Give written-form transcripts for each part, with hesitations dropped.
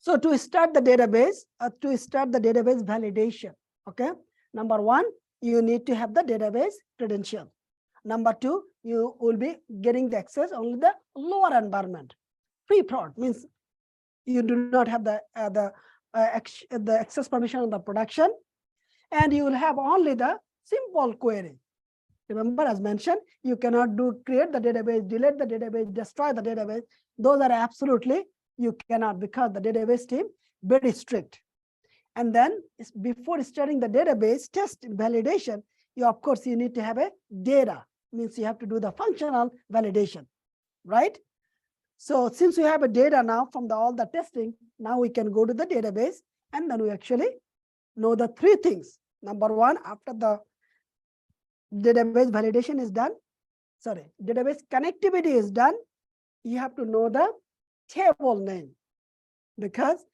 So to start the database validation, okay? Number one, you need to have the database credential. Number two, you will be getting the access only the lower environment. Pre-prod means you do not have the access permission on the production, and you will have only the simple query. Remember, as mentioned, you cannot create the database, delete the database, destroy the database. Those are absolutely you cannot, because the database team very strict. And then before starting the database test validation, of course you need to have a data, means you have to do the functional validation, right? So since we have a data now from all the testing, now we can go to the database, and then we actually know the three things. Number one, after the database validation is done, database connectivity is done, you have to know the table name, because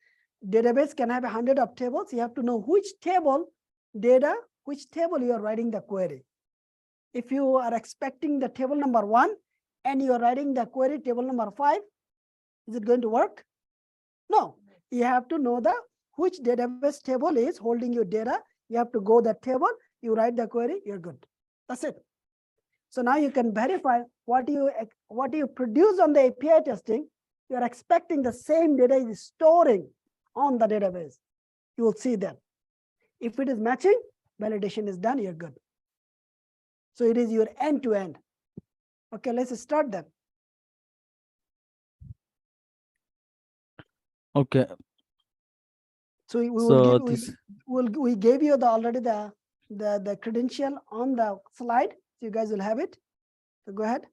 database can have 100 of tables. You have to know which table you are writing the query. If you are expecting the table number 1 and you are writing the query table number 5, is it going to work? No. You have to know which database table is holding your data. You have to go that table, you write the query, you're good. That's it. So now you can verify what you produce on the API testing. You are expecting the same data is storing on the database. You will see that. If it is matching, validation is done, you're good. So it is your end-to-end. Okay, let's start then. Okay. So we gave you already the credential on the slide. So you guys will have it. So go ahead.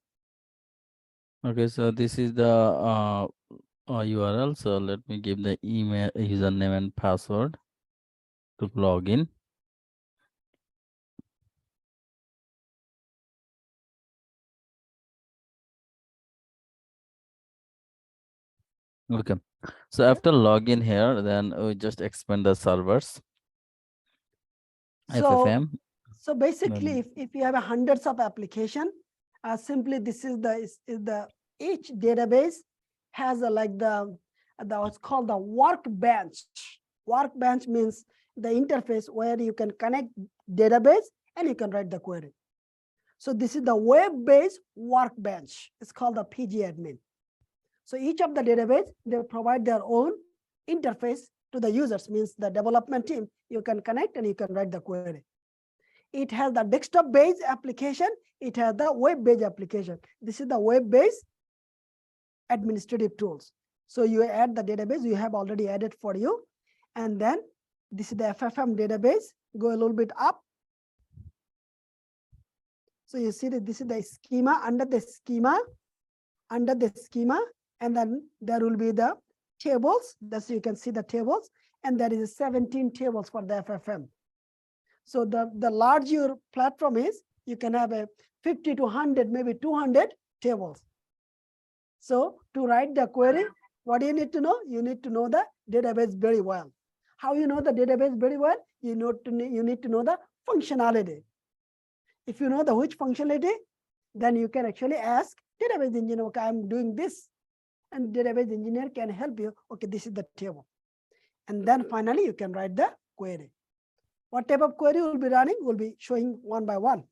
Okay, so this is the URL. So let me give the email, username and password to log in. Okay, so after login here, then we just expand the servers. FFM. So basically, if you have hundreds of application, simply this is the each database has what's called the workbench. Workbench means the interface where you can connect database and you can write the query. So this is the web-based workbench. It's called the PG admin. So each of the database, they provide their own interface to the users, means the development team, you can connect and you can write the query. It has the desktop-based application. It has the web-based application. This is the web-based administrative tools. So you add the database, you have already added for you. And then this is the FFM database. Go a little bit up. So you see that this is the schema, under the schema, and then there will be the tables. Thus you can see the tables, and there is 17 tables for the FFM. So the larger your platform is, you can have a 50 to 100, maybe 200 tables. So to write the query, what do you need to know? You need to know the database very well. How you know the database very well? You need to know the functionality. If you know the which functionality, then you can actually ask database engineer, okay, I'm doing this. And database engineer can help you, okay, this is the table. And then finally you can write the query. What type of query will be running will be showing one by one.